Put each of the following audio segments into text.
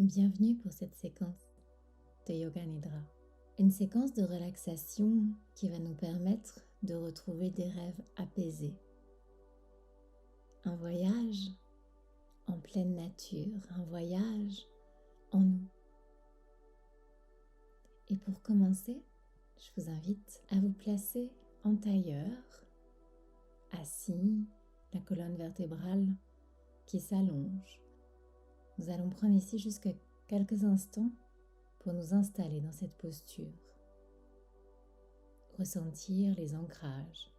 Bienvenue pour cette séquence de Yoga Nidra. Une séquence de relaxation qui va nous permettre de retrouver des rêves apaisés. Un voyage en pleine nature, un voyage en nous. Et pour commencer, je vous invite à vous placer en tailleur, assis, la colonne vertébrale qui s'allonge. Nous allons prendre ici jusqu'à quelques instants pour nous installer dans cette posture. Ressentir les ancrages.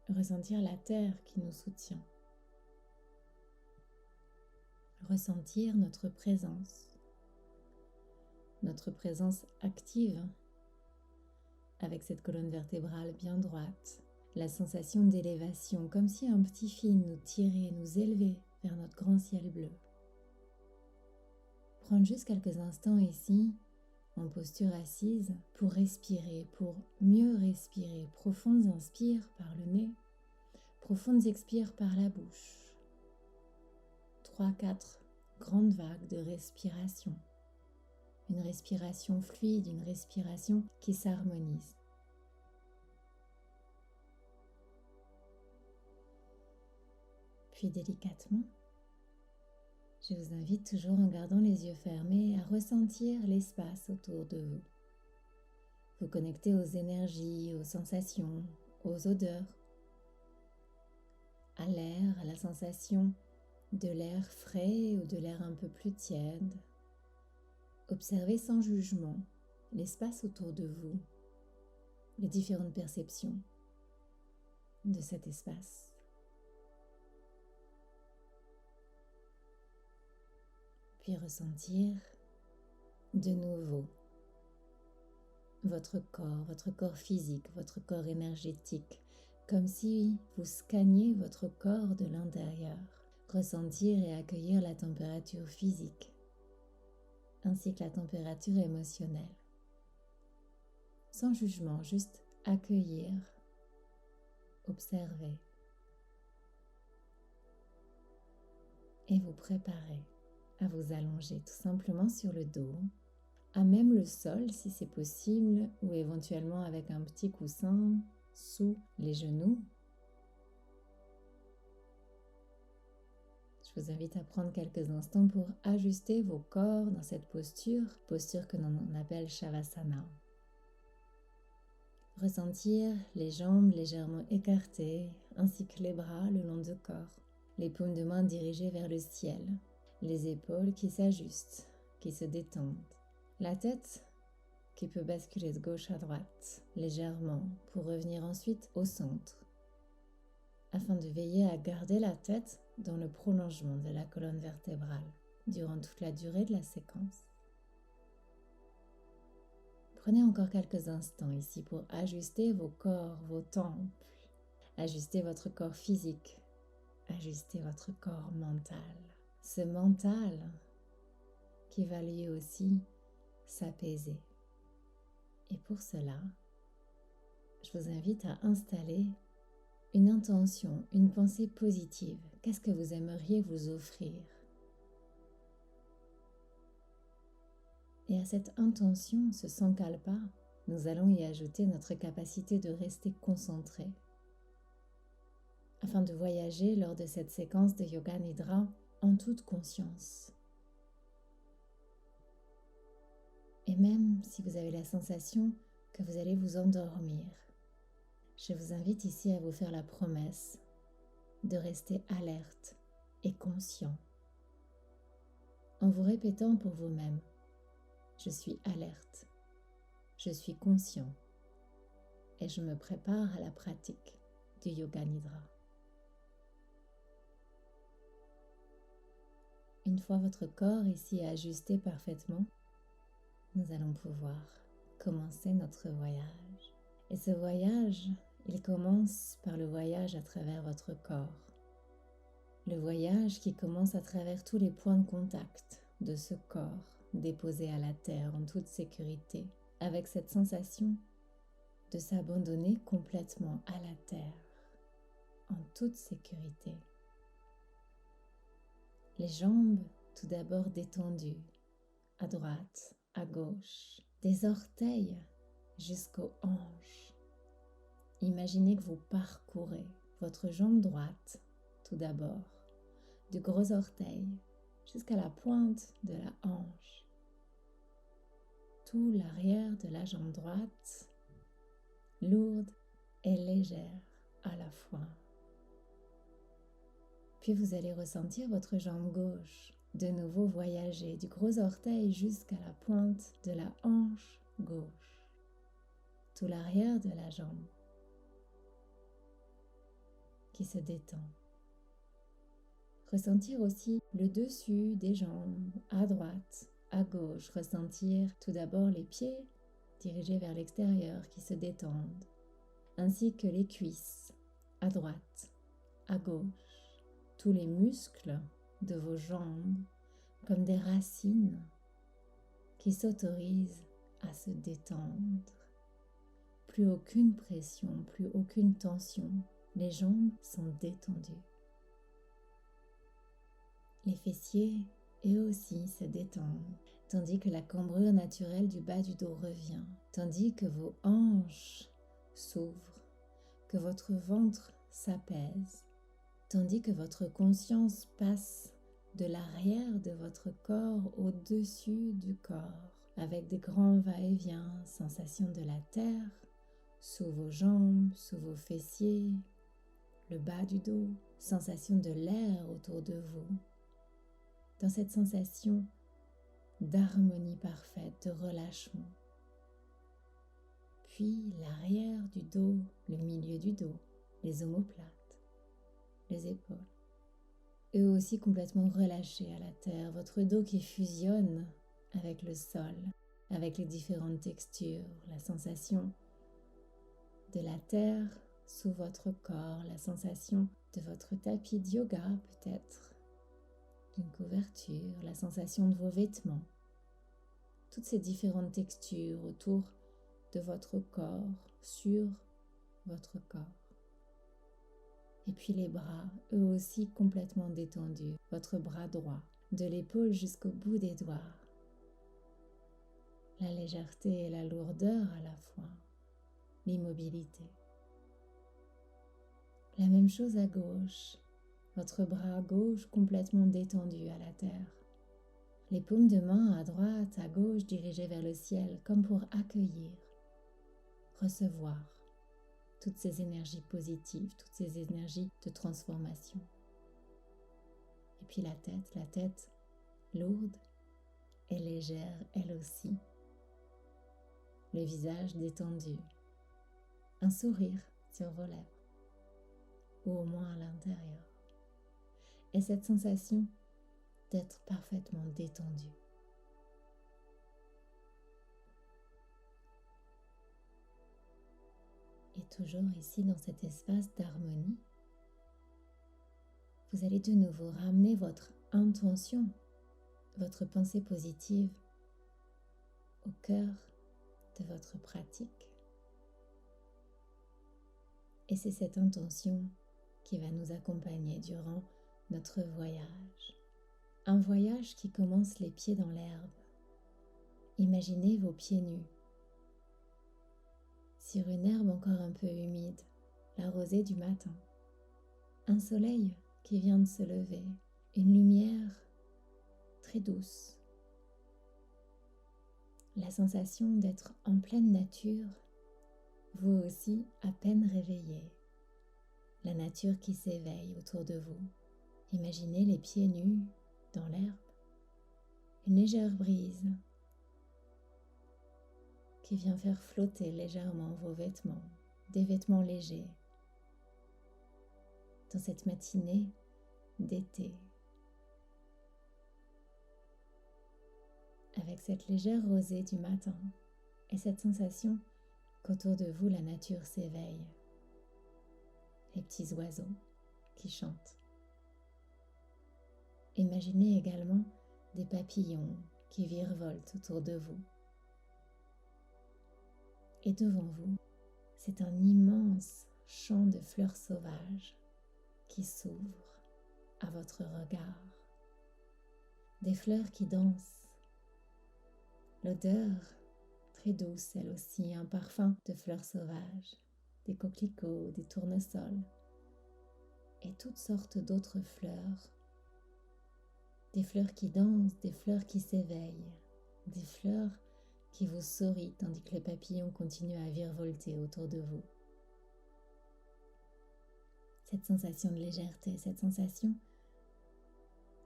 Ressentir la terre qui nous soutient. Ressentir notre présence active avec cette colonne vertébrale bien droite. La sensation d'élévation, comme si un petit fil nous tirait, nous élevait vers notre grand ciel bleu. Prendre juste quelques instants ici, en posture assise, pour respirer, pour mieux respirer. Profondes inspires par le nez, profondes expires par la bouche. 3-4 grandes vagues de respiration. Une respiration fluide, une respiration qui s'harmonise. Puis délicatement, je vous invite toujours en gardant les yeux fermés à ressentir l'espace autour de vous. Vous connectez aux énergies, aux sensations, aux odeurs, à l'air, à la sensation de l'air frais ou de l'air un peu plus tiède. Observez sans jugement l'espace autour de vous, les différentes perceptions de cet espace. Puis ressentir de nouveau votre corps physique, votre corps énergétique, comme si vous scanniez votre corps de l'intérieur. Ressentir et accueillir la température physique, ainsi que la température émotionnelle. Sans jugement, juste accueillir, observer et vous préparer à vous allonger tout simplement sur le dos, à même le sol si c'est possible, ou éventuellement avec un petit coussin sous les genoux. Je vous invite à prendre quelques instants pour ajuster vos corps dans cette posture que l'on appelle Shavasana. Ressentir les jambes légèrement écartées, ainsi que les bras le long du corps, les paumes de main dirigées vers le ciel, les épaules qui s'ajustent, qui se détendent, la tête qui peut basculer de gauche à droite légèrement pour revenir ensuite au centre, afin de veiller à garder la tête dans le prolongement de la colonne vertébrale durant toute la durée de la séquence. Prenez encore quelques instants ici pour ajuster vos corps, vos temples, ajuster votre corps physique, ajuster votre corps mental. Ce mental qui va lui aussi s'apaiser. Et pour cela, je vous invite à installer une intention, une pensée positive. Qu'est-ce que vous aimeriez vous offrir? Et à cette intention, ce sankalpa, nous allons y ajouter notre capacité de rester concentré, afin de voyager lors de cette séquence de Yoga Nidra en toute conscience. Et même si vous avez la sensation que vous allez vous endormir, je vous invite ici à vous faire la promesse de rester alerte et conscient, en vous répétant pour vous-même: je suis alerte, je suis conscient et je me prépare à la pratique du Yoga Nidra. Une fois votre corps ici ajusté parfaitement, nous allons pouvoir commencer notre voyage. Et ce voyage, il commence par le voyage à travers votre corps. Le voyage qui commence à travers tous les points de contact de ce corps déposé à la terre en toute sécurité, avec cette sensation de s'abandonner complètement à la terre, en toute sécurité. Les jambes tout d'abord détendus, à droite, à gauche, des orteils jusqu'aux hanches. Imaginez que vous parcourez votre jambe droite, tout d'abord, du gros orteil jusqu'à la pointe de la hanche. Tout l'arrière de la jambe droite, lourde et légère à la fois. Puis vous allez ressentir votre jambe gauche de nouveau voyager du gros orteil jusqu'à la pointe de la hanche gauche. Tout l'arrière de la jambe qui se détend. Ressentir aussi le dessus des jambes à droite, à gauche. Ressentir tout d'abord les pieds dirigés vers l'extérieur qui se détendent, ainsi que les cuisses à droite, à gauche. Tous les muscles de vos jambes comme des racines qui s'autorisent à se détendre. Plus aucune pression, plus aucune tension. Les jambes sont détendues. Les fessiers, eux aussi, se détendent, tandis que la cambrure naturelle du bas du dos revient, tandis que vos hanches s'ouvrent, que votre ventre s'apaise, tandis que votre conscience passe de l'arrière de votre corps au-dessus du corps, avec des grands va-et-vient, sensation de la terre, sous vos jambes, sous vos fessiers, le bas du dos, sensation de l'air autour de vous. Dans cette sensation d'harmonie parfaite, de relâchement. Puis l'arrière du dos, le milieu du dos, les omoplates, les épaules. Eux aussi complètement relâchés à la terre, votre dos qui fusionne avec le sol, avec les différentes textures, la sensation de la terre sous votre corps, la sensation de votre tapis de yoga peut-être, d'une couverture, la sensation de vos vêtements, toutes ces différentes textures autour de votre corps, sur votre corps. Et puis les bras, eux aussi complètement détendus, votre bras droit, de l'épaule jusqu'au bout des doigts. La légèreté et la lourdeur à la fois, l'immobilité. La même chose à gauche, votre bras gauche complètement détendu à la terre. Les paumes de main à droite, à gauche dirigées vers le ciel, comme pour accueillir, recevoir toutes ces énergies positives, toutes ces énergies de transformation. Et puis la tête lourde et légère elle aussi. Le visage détendu, un sourire sur vos lèvres, ou au moins à l'intérieur. Et cette sensation d'être parfaitement détendu. Et toujours ici dans cet espace d'harmonie, vous allez de nouveau ramener votre intention, votre pensée positive au cœur de votre pratique. Et c'est cette intention qui va nous accompagner durant notre voyage. Un voyage qui commence les pieds dans l'herbe. Imaginez vos pieds nus sur une herbe encore un peu humide, la rosée du matin. Un soleil qui vient de se lever, une lumière très douce. La sensation d'être en pleine nature, vous aussi à peine réveillé. La nature qui s'éveille autour de vous. Imaginez les pieds nus dans l'herbe, une légère brise qui vient faire flotter légèrement vos vêtements, des vêtements légers, dans cette matinée d'été. Avec cette légère rosée du matin et cette sensation qu'autour de vous la nature s'éveille, les petits oiseaux qui chantent. Imaginez également des papillons qui virevoltent autour de vous. Et devant vous, c'est un immense champ de fleurs sauvages qui s'ouvre à votre regard. des fleurs qui dansent, l'odeur très douce, elle aussi, un parfum de fleurs sauvages, des coquelicots, des tournesols et toutes sortes d'autres fleurs, des fleurs qui dansent, des fleurs qui s'éveillent, des fleurs qui vous sourient tandis que les papillons continuent à virevolter autour de vous. Cette sensation de légèreté, cette sensation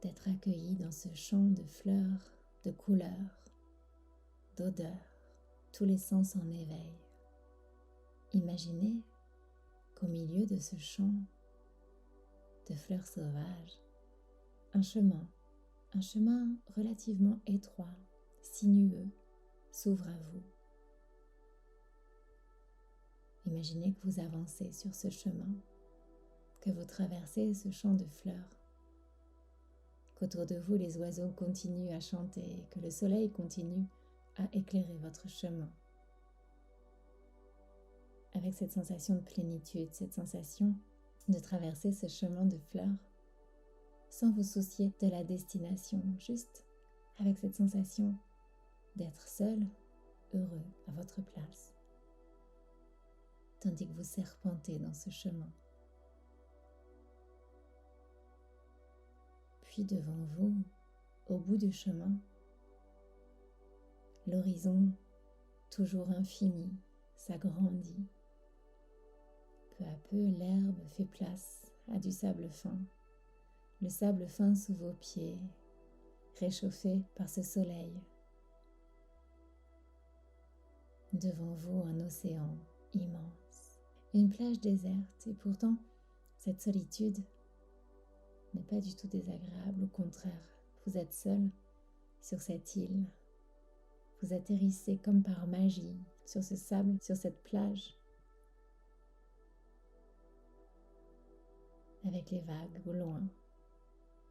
d'être accueilli dans ce champ de fleurs, de couleurs, d'odeurs, tous les sens en éveil. Imaginez qu'au milieu de ce champ de fleurs sauvages, un chemin relativement étroit, sinueux, s'ouvre à vous. Imaginez que vous avancez sur ce chemin, que vous traversez ce champ de fleurs, qu'autour de vous les oiseaux continuent à chanter, que le soleil continue à éclairer votre chemin. Avec cette sensation de plénitude, cette sensation de traverser ce chemin de fleurs, sans vous soucier de la destination, juste avec cette sensation d'être seul, heureux à votre place, tandis que vous serpentez dans ce chemin. Puis devant vous, au bout du chemin, l'horizon, toujours infini, s'agrandit. Peu à peu, l'herbe fait place à du sable fin. Le sable fin sous vos pieds, réchauffé par ce soleil. Devant vous, un océan immense, une plage déserte, et pourtant, cette solitude n'est pas du tout désagréable. Au contraire, vous êtes seul sur cette île. Vous atterrissez comme par magie sur ce sable, sur cette plage, avec les vagues au loin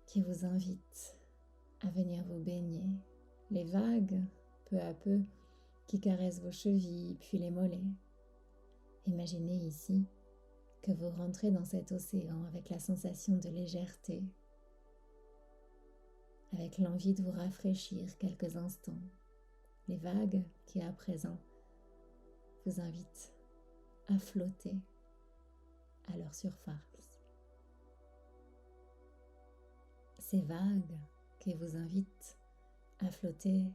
qui vous invitent à venir vous baigner. Les vagues, peu à peu, qui caressent vos chevilles puis les mollets. Imaginez ici que vous rentrez dans cet océan avec la sensation de légèreté, avec l'envie de vous rafraîchir quelques instants. Les vagues qui à présent vous invitent à flotter à leur surface. Ces vagues qui vous invitent à flotter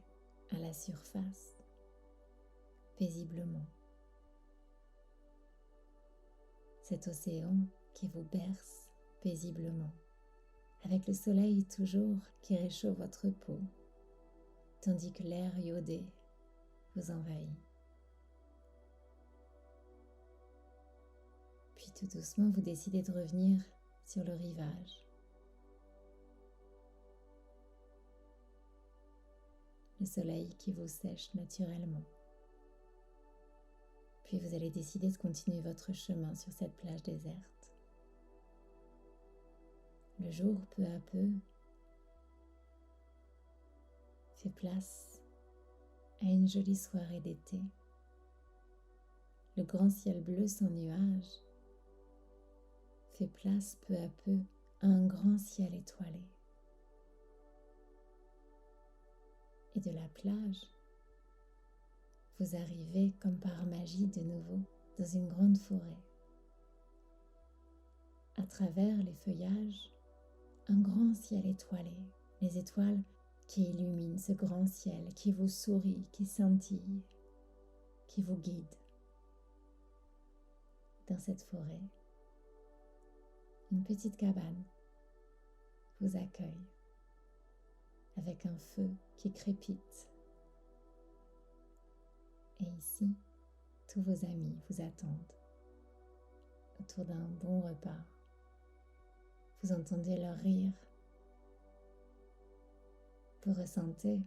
à la surface, paisiblement. Cet océan qui vous berce paisiblement, avec le soleil toujours qui réchauffe votre peau, tandis que l'air iodé vous envahit. Puis tout doucement, vous décidez de revenir sur le rivage. Le soleil qui vous sèche naturellement. Puis vous allez décider de continuer votre chemin sur cette plage déserte. Le jour, peu à peu, fait place à une jolie soirée d'été. Le grand ciel bleu sans nuages fait place peu à peu à un grand ciel étoilé. Et de la plage, vous arrivez comme par magie de nouveau dans une grande forêt. À travers les feuillages, un grand ciel étoilé, les étoiles qui illuminent ce grand ciel, qui vous sourit, qui scintille, qui vous guide. Dans cette forêt, une petite cabane vous accueille avec un feu qui crépite. Et ici, tous vos amis vous attendent autour d'un bon repas. Vous entendez leur rire. Vous ressentez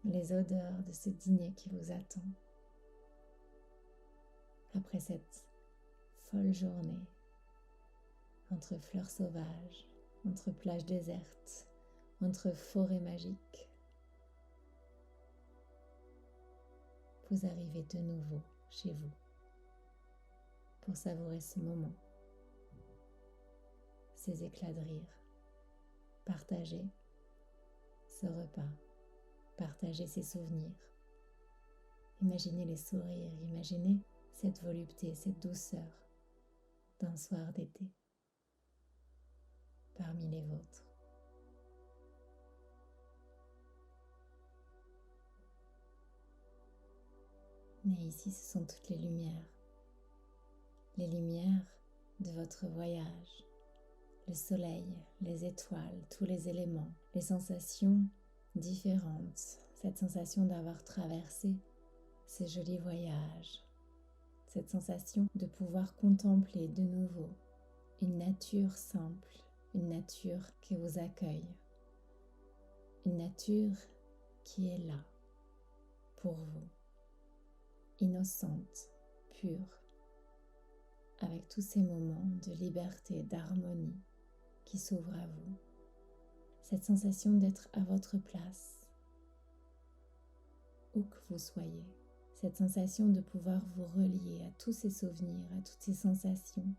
les odeurs de ce dîner qui vous attend. Après cette folle journée, entre fleurs sauvages, entre plages désertes, entre forêts magiques, vous arrivez de nouveau chez vous pour savourer ce moment, ces éclats de rire partagés, ce ce repas, partagez ces souvenirs. Imaginez les sourires, imaginez cette volupté, cette douceur d'un soir d'été parmi les vôtres. Et ici, ce sont toutes les lumières de votre voyage, le soleil, les étoiles, tous les éléments, les sensations différentes, cette sensation d'avoir traversé ces jolis voyages, cette sensation de pouvoir contempler de nouveau une nature simple, une nature qui vous accueille, une nature qui est là pour vous, innocente, pure, avec tous ces moments de liberté, d'harmonie qui s'ouvrent à vous. Cette sensation d'être à votre place, où que vous soyez. Cette sensation de pouvoir vous relier à tous ces souvenirs, à toutes ces sensations.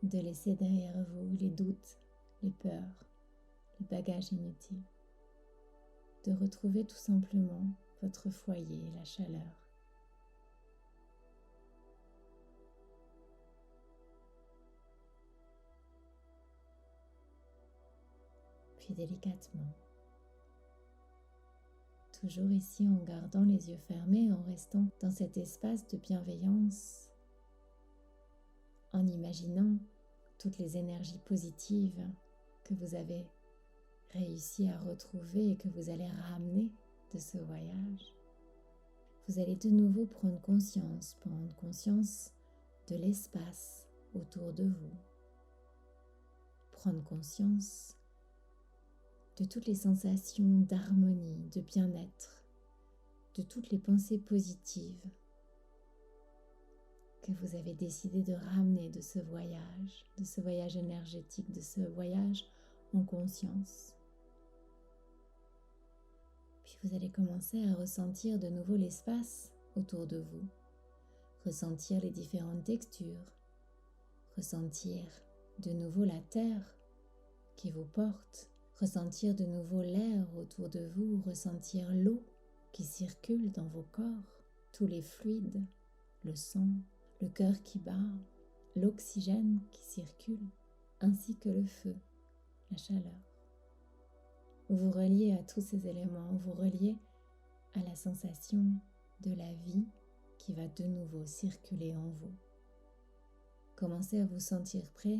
De laisser derrière vous les doutes, les peurs, les bagages inutiles. De retrouver tout simplement votre foyer, la chaleur. Puis délicatement, toujours ici en gardant les yeux fermés, en restant dans cet espace de bienveillance, en imaginant toutes les énergies positives que vous avez réussi à retrouver et que vous allez ramener de ce voyage. Vous allez de nouveau prendre conscience de l'espace autour de vous, prendre conscience de toutes les sensations d'harmonie, de bien-être, de toutes les pensées positives que vous avez décidé de ramener de ce voyage énergétique, de ce voyage en conscience. Puis vous allez commencer à ressentir de nouveau l'espace autour de vous, ressentir les différentes textures, ressentir de nouveau la terre qui vous porte, ressentir de nouveau l'air autour de vous, ressentir l'eau qui circule dans vos corps, tous les fluides, le sang, le cœur qui bat, l'oxygène qui circule, ainsi que le feu, la chaleur. Vous vous reliez à tous ces éléments, vous reliez à la sensation de la vie qui va de nouveau circuler en vous. Commencez à vous sentir prêt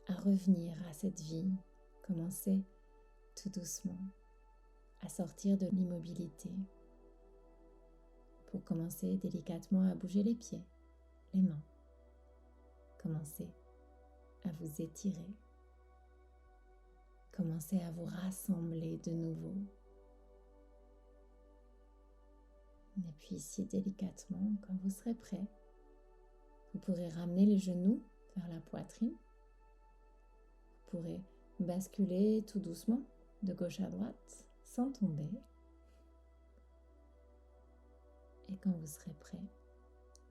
à revenir à cette vie. Commencez tout doucement à sortir de l'immobilité pour commencer délicatement à bouger les pieds, les mains. Commencez à vous étirer. Commencez à vous rassembler de nouveau. Et puis ici, délicatement, quand vous serez prêt, vous pourrez ramener les genoux vers la poitrine. Vous pourrez basculer tout doucement de gauche à droite sans tomber. Et quand vous serez prêt,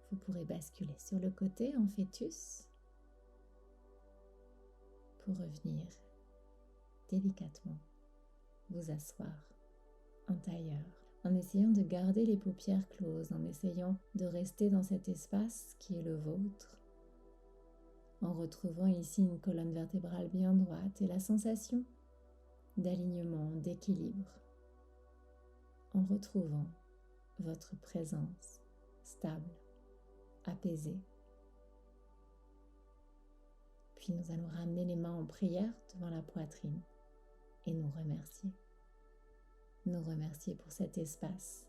vous pourrez basculer sur le côté en fœtus pour revenir délicatement vous asseoir en tailleur, en essayant de garder les paupières closes, en essayant de rester dans cet espace qui est le vôtre, en retrouvant ici une colonne vertébrale bien droite et la sensation d'alignement, d'équilibre, en retrouvant votre présence stable, apaisée. Puis nous allons ramener les mains en prière devant la poitrine et nous remercier. Nous remercier pour cet espace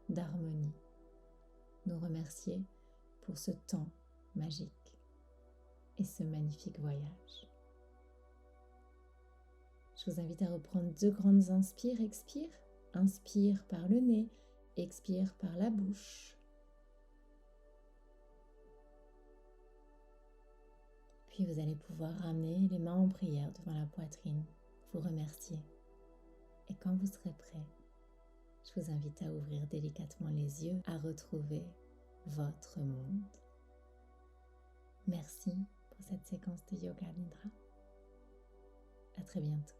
d'harmonie. Nous remercier pour ce temps magique et ce magnifique voyage. Je vous invite à reprendre 2 grandes inspires, expire. Inspire par le nez, expire par la bouche. Puis vous allez pouvoir ramener les mains en prière devant la poitrine, vous remercier. Et quand vous serez prêt, je vous invite à ouvrir délicatement les yeux, à retrouver votre monde. Merci pour cette séquence de Yoga Nidra. À très bientôt.